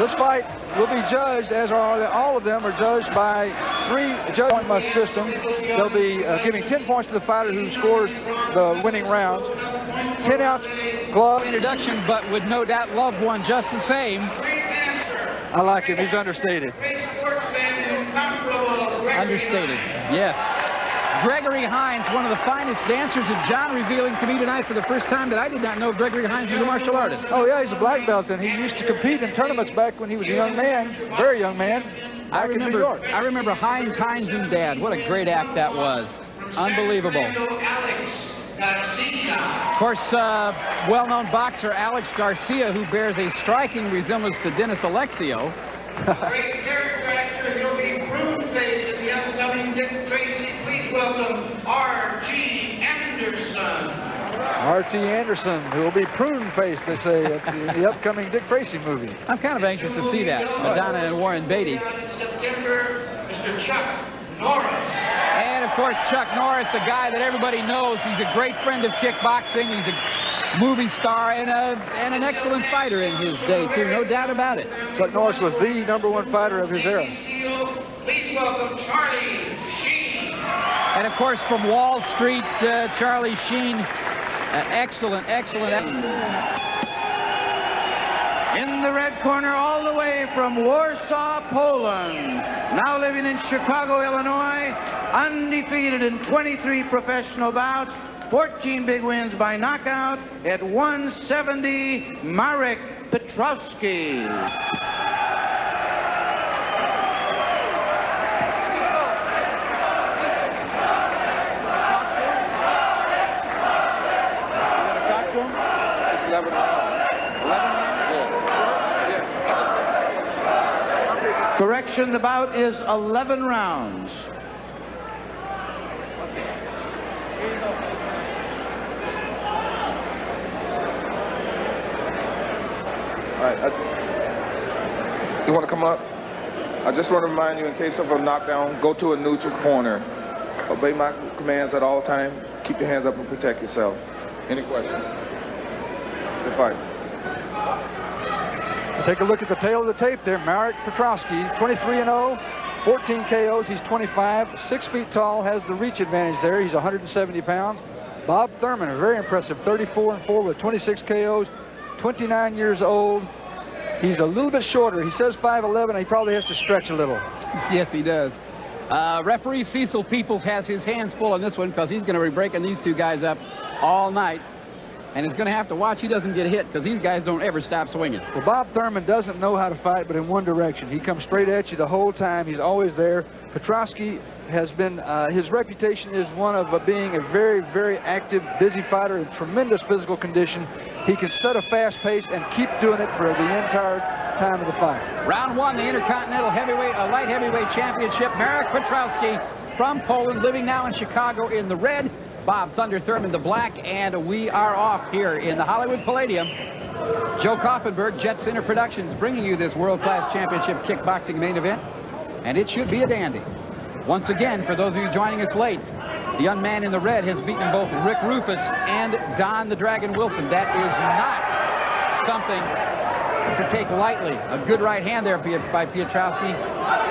This fight will be judged, as are all of them, are judged by 3 judge-point system. They'll be giving 10 points to the fighter who scores the winning round. 10-ounce glove. Introduction, but would no doubt love one just the same. I like him. He's understated. Understated, yes. Gregory Hines, one of the finest dancers, and John revealing to me tonight for the first time that I did not know Gregory Hines was a martial artist. Oh yeah, he's a black belt, and he used to compete in tournaments back when he was a young man, very young man. I remember Hines and Dad. What a great act that was. Unbelievable. Of course, well-known boxer Alex Garcia, who bears a striking resemblance to Dennis Alexio. Great character actor, he'll be prune-faced in the upcoming Dick Tracy. Please welcome R.T. Anderson. R.T. Anderson, who will be prune-faced, they say, at the upcoming Dick Tracy movie. I'm kind of anxious to see that. Madonna and Warren Beatty. September, Mr. Chuck Norris. And, of course, Chuck Norris, a guy that everybody knows. He's a great friend of kickboxing. He's a movie star and an excellent fighter in his day, too. No doubt about it. Chuck Norris was the #1 fighter of his era. Please welcome Charlie Sheen. And, of course, from Wall Street, Charlie Sheen. Excellent. In the red corner, all the way from Warsaw, Poland, now living in Chicago, Illinois, undefeated in 23 professional bouts, 14 big wins by knockout at 170, Marek Piotrowski. Correction, the bout is 11 rounds. All right, you want to come up? I just want to remind you, in case of a knockdown, go to a neutral corner. Obey my commands at all times. Keep your hands up and protect yourself. Any questions? Good fight. Take a look at the tail of the tape there. Marek Piotrowski, 23-0, 14 KOs. He's 25, 6 feet tall, has the reach advantage there. He's 170 pounds. Bob Thurman, very impressive, 34-4 with 26 KOs, 29 years old. He's a little bit shorter. He says 5'11". He probably has to stretch a little. Yes, he does. Referee Cecil Peoples has his hands full on this one because he's going to be breaking these two guys up all night. And he's going to have to watch he doesn't get hit because these guys don't ever stop swinging. Well, Bob Thurman doesn't know how to fight, but in one direction. He comes straight at you the whole time. He's always there. Piotrowski has been, his reputation is one of being a very, very active, busy fighter in tremendous physical condition. He can set a fast pace and keep doing it for the entire time of the fight. Round 1, the Intercontinental Light Heavyweight Championship. Marek Piotrowski from Poland, living now in Chicago in the red. Bob Thunder Thurman, the black, and we are off here in the Hollywood Palladium. Joe Kaufenberg, Jet Center Productions, bringing you this world-class championship kickboxing main event, and it should be a dandy. Once again, for those of you joining us late, the young man in the red has beaten both Rick Rufus and Don the Dragon Wilson. That is not something to take lightly. A good right hand there by Piotrowski.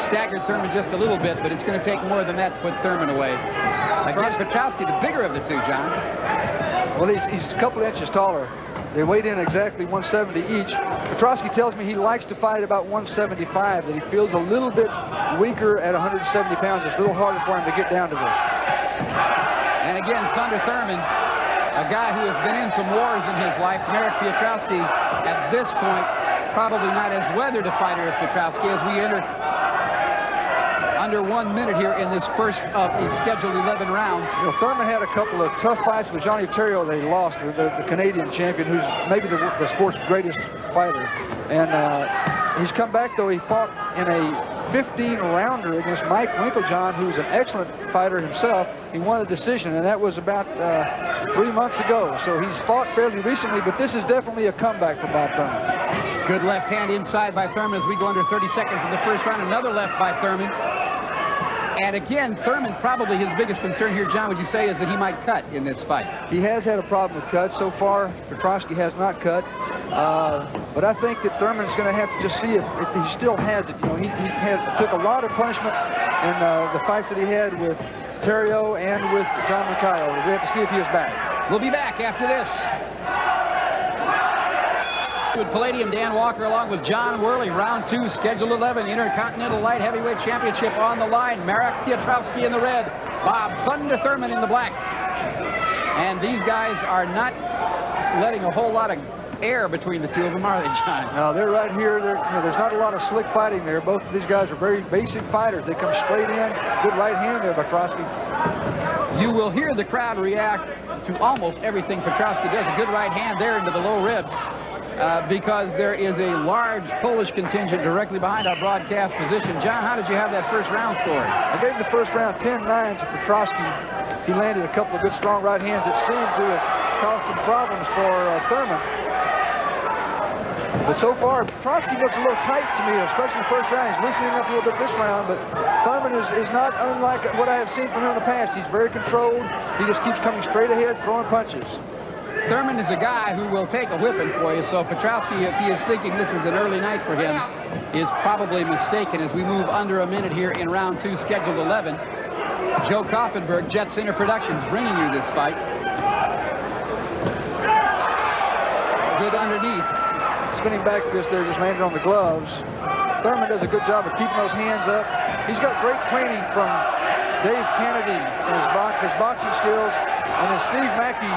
Staggered Thurman just a little bit, but it's going to take more than that to put Thurman away. Again, Piotrowski, the bigger of the two, John. Well, he's a couple inches taller. They weighed in exactly 170 each. Piotrowski tells me he likes to fight about 175, that he feels a little bit weaker at 170 pounds. It's a little harder for him to get down to this. And again, Thunder Thurman, a guy who has been in some wars in his life. Marek Piotrowski, at this point, probably not as weathered a fighter as Piotrowski as we enter under 1 minute here in this first of the scheduled 11 rounds. You know, Thurman had a couple of tough fights with Johnny Terrio that he lost, the Canadian champion, who's maybe the sport's greatest fighter. And he's come back, though. He fought in a 15-rounder against Mike Winklejohn, who's an excellent fighter himself. He won a decision, and that was about 3 months ago. So he's fought fairly recently, but this is definitely a comeback for Bob Thurman. Good left hand inside by Thurman as we go under 30 seconds in the first round. Another left by Thurman. And again, Thurman, probably his biggest concern here, John, would you say, is that he might cut in this fight? He has had a problem with cuts. So far, Piotrowski has not cut. But I think that Thurman's going to have to just see if he still has it. You know, he took a lot of punishment in the fights that he had with Terrio and with John Macayo. We have to see if he is back. We'll be back after this. With Palladium, Dan Walker along with John Worley. Round 2, Schedule 11, Intercontinental Light Heavyweight Championship on the line. Marek Piotrowski in the red, Bob Thunder Thurman in the black. And these guys are not letting a whole lot of air between the two of them, are they, John? No, they're right here. There's not a lot of slick fighting there. Both of these guys are very basic fighters. They come straight in. Good right hand there by Piotrowski. You will hear the crowd react to almost everything Piotrowski does. A good right hand there into the low ribs. Because there is a large Polish contingent directly behind our broadcast position. John, how did you have that first round scored? I gave the first round 10-9 to Piotrowski. He landed a couple of good strong right hands that seemed to have caused some problems for Thurman. But so far, Piotrowski looks a little tight to me, especially the first round. He's loosening up a little bit this round, but Thurman is not unlike what I have seen from him in the past. He's very controlled. He just keeps coming straight ahead, throwing punches. Thurman is a guy who will take a whipping for you, so Piotrowski, if he is thinking this is an early night for him, is probably mistaken as we move under a minute here in round 2, scheduled 11. Joe Kaufenberg, Jet Center Productions, bringing you this fight. Good underneath. Spinning back this there, just landed on the gloves. Thurman does a good job of keeping those hands up. He's got great training from Dave Kennedy and his boxing skills, and then Steve Mackey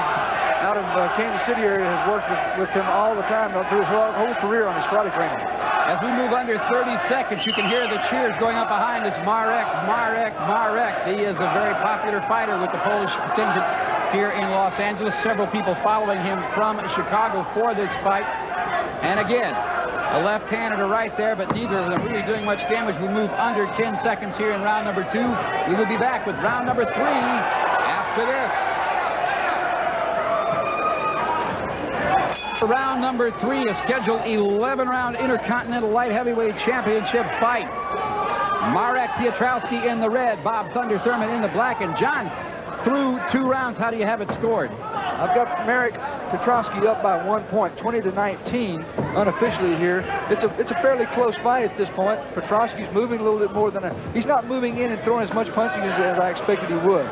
out of Kansas City area has worked with him all the time through his whole career on his karate training. As we move under 30 seconds, you can hear the cheers going up behind us. Marek, Marek, Marek. He is a very popular fighter with the Polish contingent here in Los Angeles. Several people following him from Chicago for this fight. And again, a left hand and a right there, but neither of them really doing much damage. We move under 10 seconds here in round number 2. We will be back with round number 3 after this. Round number 3, a scheduled 11-round Intercontinental Light Heavyweight Championship fight. Marek Piotrowski in the red, Bob Thunder Thurman in the black. And John, through 2 rounds, how do you have it scored? I've got Marek Piotrowski up by 1 point, 20-19, unofficially here. It's a fairly close fight at this point. Piotrowski's moving a little bit more than he's not moving in and throwing as much punching as I expected he would.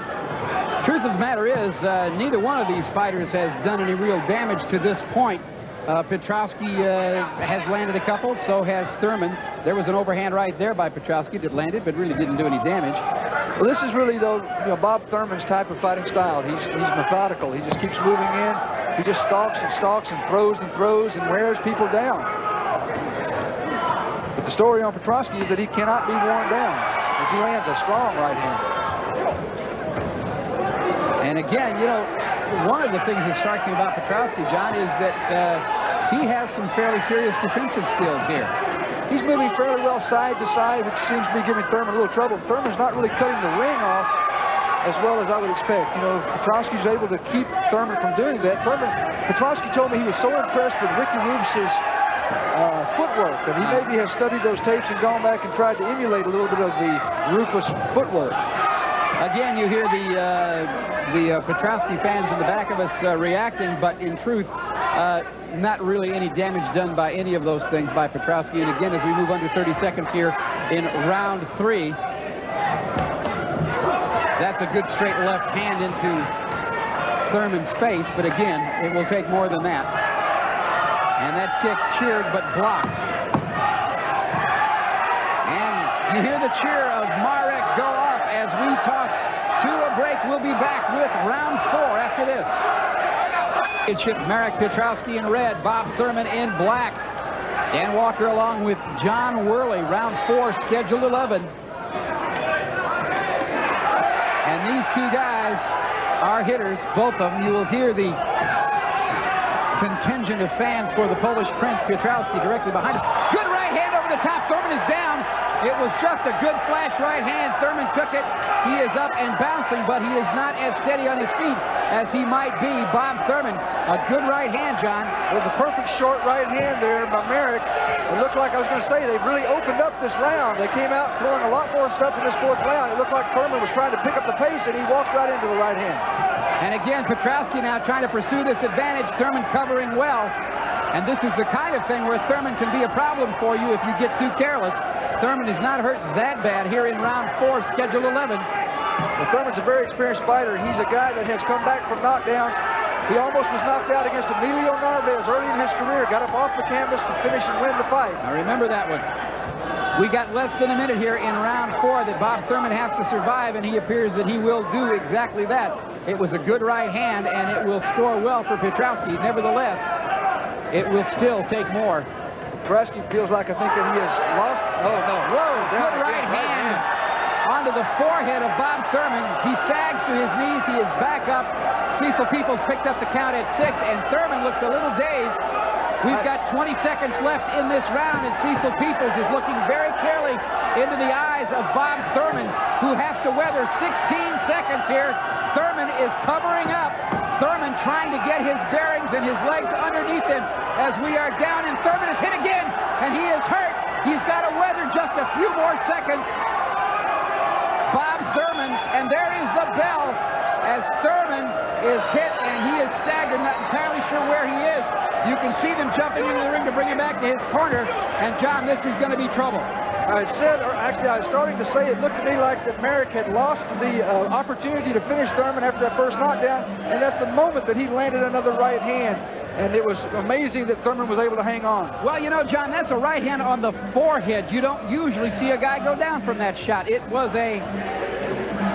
Truth of the matter is, neither one of these fighters has done any real damage to this point. Piotrowski has landed a couple, so has Thurman. There was an overhand right there by Piotrowski that landed, but really didn't do any damage. Well, this is really, though, Bob Thurman's type of fighting style. He's methodical. He just keeps moving in. He just stalks and throws and wears people down. But the story on Piotrowski is that he cannot be worn down as he lands a strong right hand. And again, one of the things that strikes me about Piotrowski, John, is that he has some fairly serious defensive skills here. He's moving fairly well side to side, which seems to be giving Thurman a little trouble. Thurman's not really cutting the ring off as well as I would expect. Piotrowski's able to keep Thurman from doing that. Piotrowski told me he was so impressed with Ricky Rufus's footwork that he maybe has studied those tapes and gone back and tried to emulate a little bit of the Rufus footwork. Again, you hear the Piotrowski fans in the back of us reacting, but in truth, not really any damage done by any of those things by Piotrowski. And again, as we move under 30 seconds here in round 3, that's a good straight left hand into Thurman's face, but again, it will take more than that. And that kick cheered but blocked. And you hear the cheer of Marek go off as we toss to a break. We'll be back with round 4 after this. Marek Piotrowski in red, Bob Thurman in black. Dan Walker along with John Worley, round 4, scheduled 11. And these 2 guys are hitters, both of them. You will hear the contingent of fans for the Polish Prince Piotrowski directly behind us. Good right hand over the top. Thurman is down. It was just a good flash right hand. Thurman took it. He is up and bouncing, but he is not as steady on his feet as he might be. Bob Thurman, a good right hand, John. It was a perfect short right hand there by Marek. It looked like, I was going to say, they really opened up this round. They came out throwing a lot more stuff in this 4th round. It looked like Thurman was trying to pick up the pace, and he walked right into the right hand. And again, Piotrowski now trying to pursue this advantage. Thurman covering well. And this is the kind of thing where Thurman can be a problem for you if you get too careless. Thurman is not hurt that bad here in round 4, schedule 11. Well, Thurman's a very experienced fighter. He's a guy that has come back from knockdowns. He almost was knocked out against Emilio Narvaez early in his career. Got up off the canvas to finish and win the fight. I remember that one. We got less than a minute here in round 4 that Bob Thurman has to survive, and he appears that he will do exactly that. It was a good right hand, and it will score well for Piotrowski. Nevertheless, it will still take more. Piotrowski feels like I think that he has lost. Oh, no. Whoa, good right hand onto the forehead of Bob Thurman. He sags to his knees. He is back up. Cecil Peoples picked up the count at 6, and Thurman looks a little dazed. We've got 20 seconds left in this round, and Cecil Peoples is looking very clearly into the eyes of Bob Thurman, who has to weather 16 seconds here. Thurman is covering up. Thurman trying to get his bearings and his legs underneath him as we are down, and Thurman is hit again, and he is hurt. He's got to weather just a few more seconds. Bob Thurman, and there is the bell as Thurman is hit, and he is staggered, not entirely sure where he is. You can see them jumping into the ring to bring him back to his corner, and John, this is going to be trouble. I said, or actually I was starting to say, it looked to me like that Marek had lost the opportunity to finish Thurman after that first knockdown, and that's the moment that he landed another right hand. And it was amazing that Thurman was able to hang on. Well, you know, John, that's a right hand on the forehead. You don't usually see a guy go down from that shot. It was a...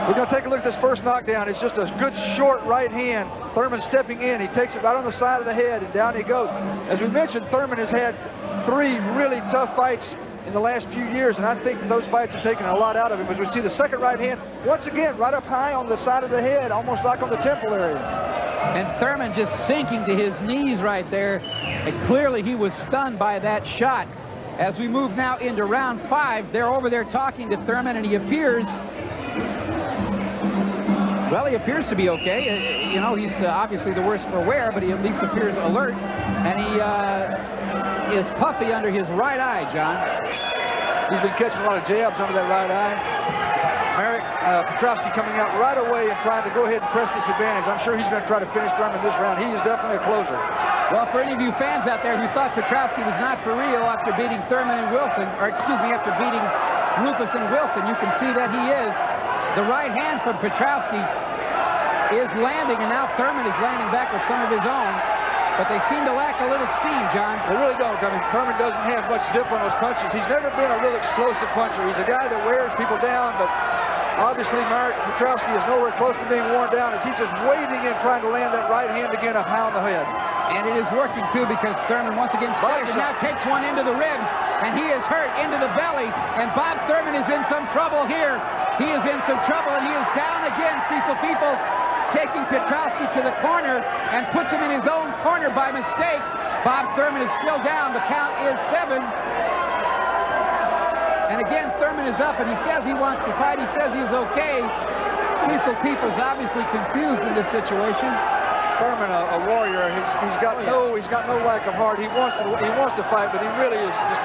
We're going to take a look at this first knockdown. It's just a good short right hand. Thurman stepping in. He takes it right on the side of the head, and down he goes. As we mentioned, Thurman has had 3 really tough fights in the last few years, and I think those fights have taken a lot out of him. As we see the second right hand, once again, right up high on the side of the head, almost like on the temple area. And Thurman just sinking to his knees right there. And clearly he was stunned by that shot. As we move now into round 5, they're over there talking to Thurman, and he appears... Well, he appears to be okay. You know, he's obviously the worse for wear, but he at least appears alert. And he is puffy under his right eye, John. He's been catching a lot of jabs under that right eye. Marek Piotrowski coming out right away and trying to go ahead and press this advantage. I'm sure he's going to try to finish Thurman this round. He is definitely a closer. Well, for any of you fans out there who thought Piotrowski was not for real after beating Thurman and Wilson, or excuse me, after beating Rufus and Wilson, you can see that he is. The right hand from Piotrowski is landing, and now Thurman is landing back with some of his own. But they seem to lack a little steam, John. They really don't. I mean, Thurman doesn't have much zip on those punches. He's never been a real explosive puncher. He's a guy that wears people down, but obviously Marek Piotrowski is nowhere close to being worn down as he's just waving in, trying to land that right hand again up high on the head. And it is working, too, because Thurman once again steps and now takes one into the ribs, and he is hurt into the belly, and Bob Thurman is in some trouble here. He is in some trouble, and he is down again. Cecil Peoples taking Piotrowski to the corner and puts him in his own corner by mistake. Bob Thurman is still down. The count is 7. And again, Thurman is up, and he says he wants to fight. He says he's okay. Cecil Peoples obviously confused in this situation. Thurman, a warrior. He's got no lack of heart. He wants to fight, but he really is just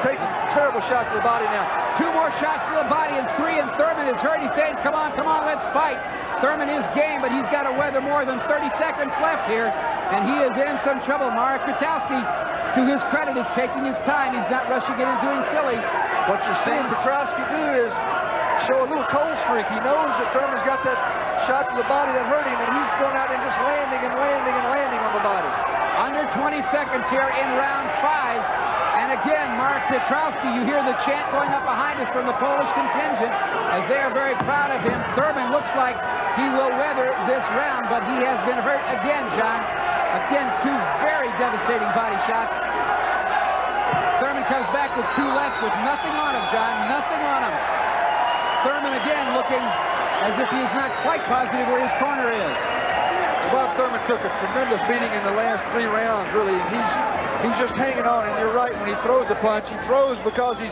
taking terrible shots to the body now. 2 more shots to the body and 3, and Thurman is hurt. He's saying, come on, let's fight. Thurman is game, but he's got to weather more than 30 seconds left here, and he is in some trouble. Marek Piotrowski, to his credit, is taking his time. He's not rushing in and doing silly. What you're seeing Piotrowski do is show a little cold streak. He knows that Thurman's got that shot to the body that hurt him, and he's going out and just landing on the body. Under 20 seconds here in round 5. And again, Marek Piotrowski, you hear the chant going up behind us from the Polish contingent as they are very proud of him. Thurman looks like he will weather this round, but he has been hurt again, John. Again, 2 very devastating body shots. Thurman comes back with 2 lefts with nothing on him, John, nothing on him. Thurman again looking as if he is not quite positive where his corner is. Bob Thurman took a tremendous beating in the last 3 rounds, really. He's just hanging on, and you're right, when he throws a punch, he throws because he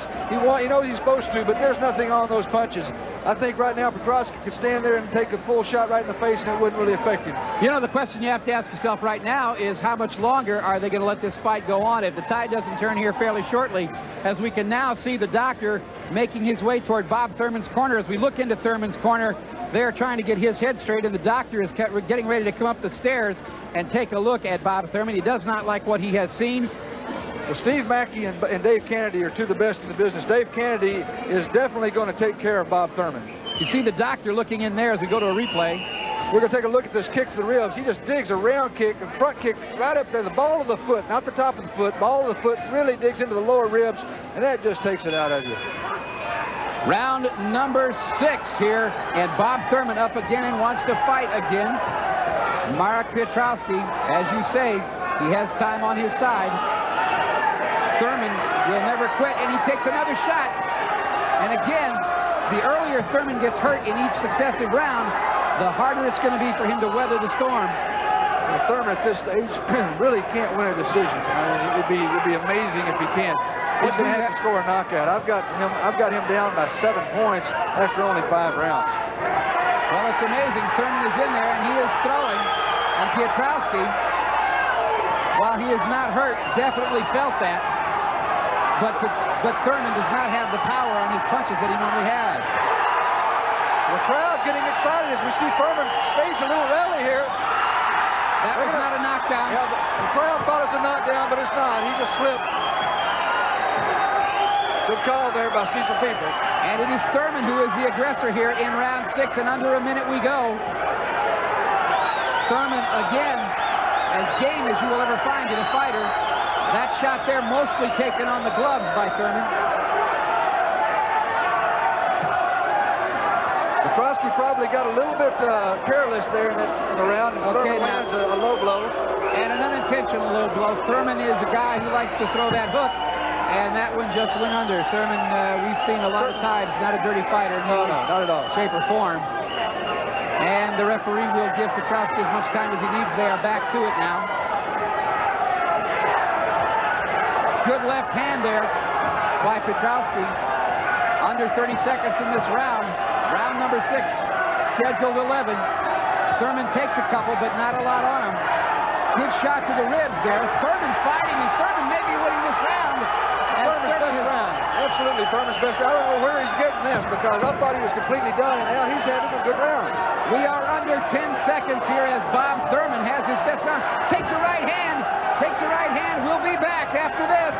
knows he's supposed to, but there's nothing on those punches. I think right now Piotrowski could stand there and take a full shot right in the face, and it wouldn't really affect him. You know, the question you have to ask yourself right now is how much longer are they going to let this fight go on if the tide doesn't turn here fairly shortly, as we can now see the doctor making his way toward Bob Thurman's corner. As we look into Thurman's corner, They're trying to get his head straight, and the doctor is getting ready to come up the stairs and take a look at Bob Thurman. He does not like what he has seen. Well, Steve Mackey and Dave Kennedy are two of the best in the business. Dave Kennedy is definitely going to take care of Bob Thurman. You see the doctor looking in there as we go to a replay. We're going to take a look at this kick to the ribs. He just digs a round kick, a front kick right up there, the ball of the foot, not the top of the foot. Ball of the foot really digs into the lower ribs, and that just takes it out of you. Round number 6 here, and Bob Thurman up again and wants to fight again. Marek Piotrowski, as you say, he has time on his side. Thurman will never quit, and he takes another shot. And again, the earlier Thurman gets hurt in each successive round, the harder it's going to be for him to weather the storm. Well, Thurman at this stage really can't win a decision. I mean, it would be amazing if he can. He's going to have to score a knockout. I've got him down by 7 points after only 5 rounds. Well, it's amazing. Thurman is in there, and he is throwing. And Piotrowski, while he is not hurt, definitely felt that. But Thurman does not have the power on his punches that he normally has. The crowd getting excited as we see Thurman stage a little rally here. That was not a knockdown. Yeah, the crowd thought it was a knockdown, but it's not. He just slipped. Good call there by Cecil Peoples. And it is Thurman who is the aggressor here in round 6, and under a minute we go. Thurman, again, as game as you will ever find in a fighter. That shot there mostly taken on the gloves by Thurman. Piotrowski probably got a little bit careless there in the round, and Thurman lands a low blow. And an unintentional low blow. Thurman is a guy who likes to throw that hook, and that one just went under. Thurman, we've seen a lot of times, not a dirty fighter. No, not at all. Shape or form. And the referee will give Piotrowski as much time as he needs. They are back to it now. Good left hand there by Piotrowski. Under 30 seconds in this round. Round number 6, scheduled 11. Thurman takes a couple, but not a lot on him. Good shot to the ribs there. Thurman fighting, and Thurman may be winning this round. Thurman's best round. Absolutely, Thurman's best. I don't know where he's getting this, because I thought he was completely done, and now he's having a good round. We are under 10 seconds here as Bob Thurman has his best round. Takes a right hand. We'll be back after this.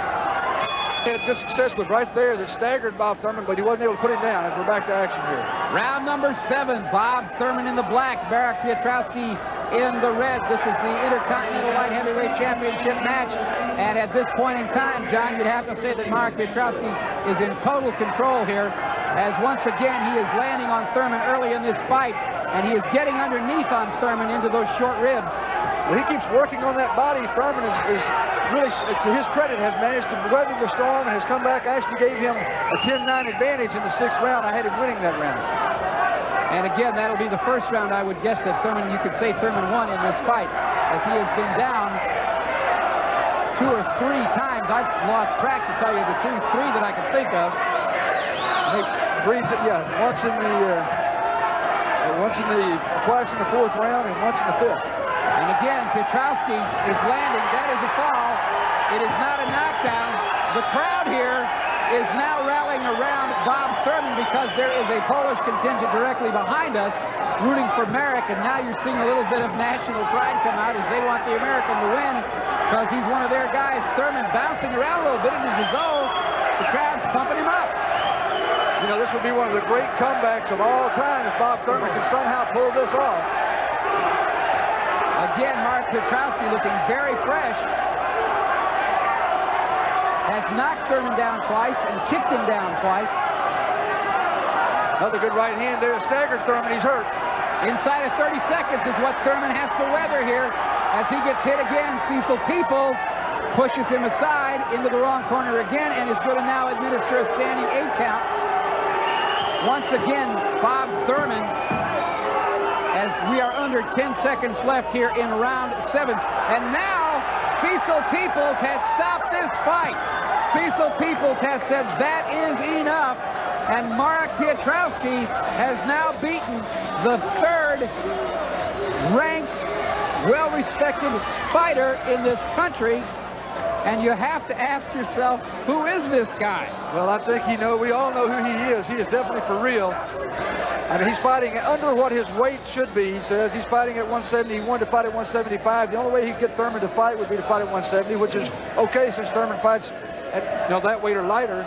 Had good success with right there that staggered Bob Thurman, but he wasn't able to put him down as we're back to action here. Round number 7, Bob Thurman in the black, Marek Piotrowski in the red. This is the Intercontinental Light Heavyweight Championship match. And at this point in time, John, you'd have to say that Marek Piotrowski is in total control here, as once again he is landing on Thurman early in this fight, and he is getting underneath on Thurman into those short ribs. Well, he keeps working on that body. Thurman is really, to his credit, has managed to weather the storm and has come back. I actually gave him a 10-9 advantage in the 6th round. I had him winning that round. And again, that'll be the first round, I would guess, that Thurman, you could say Thurman won in this fight, as he has been down 2 or 3 times. I've lost track, to tell you the truth, 3 that I can think of. Twice in the 4th round and once in the 5th. And again, Piotrowski is landing. That is a fall. It is not a knockdown. The crowd here is now rallying around Bob Thurman because there is a Polish contingent directly behind us rooting for Marek, and now you're seeing a little bit of national pride come out as they want the American to win because he's one of their guys. Thurman bouncing around a little bit in his zone. The crowd's pumping him up. You know, this would be one of the great comebacks of all time if Bob Thurman can somehow pull this off. Again, Marek Piotrowski looking very fresh. Has knocked Thurman down twice and kicked him down twice. Another good right hand there. Staggered Thurman. He's hurt. Inside of 30 seconds is what Thurman has to weather here. As he gets hit again, Cecil Peoples pushes him aside into the wrong corner again and is going to now administer a standing 8 count. Once again, Bob Thurman, as we are under 10 seconds left here in round 7. And now, Cecil Peoples has stopped this fight. Cecil Peoples has said that is enough. And Marek Piotrowski has now beaten the 3rd ranked, well-respected fighter in this country. And you have to ask yourself, who is this guy? Well, I think we all know who he is. He is definitely for real. I mean, he's fighting under what his weight should be. He says he's fighting at 170. He wanted to fight at 175. The only way he could get Thurman to fight would be to fight at 170, which is okay since Thurman fights at that weight or lighter.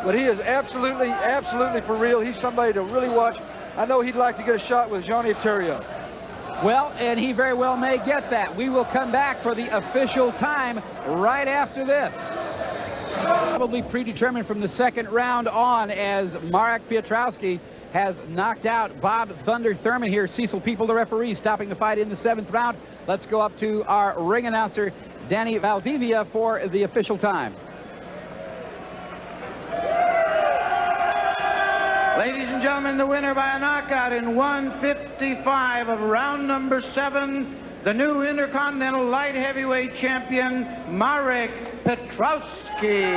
But he is absolutely for real. He's somebody to really watch. I know he'd like to get a shot with Johnny Terrio. Well, and he very well may get that. We will come back for the official time right after this. Probably predetermined from the second round on, as Marek Piotrowski has knocked out Bob Thunder Thurman here. Cecil People, the referee, stopping the fight in the 7th round. Let's go up to our ring announcer, Danny Valdivia, for the official time. Ladies and gentlemen, the winner by a knockout in 155 of round number 7, the new Intercontinental Light Heavyweight Champion, Marek Piotrowski.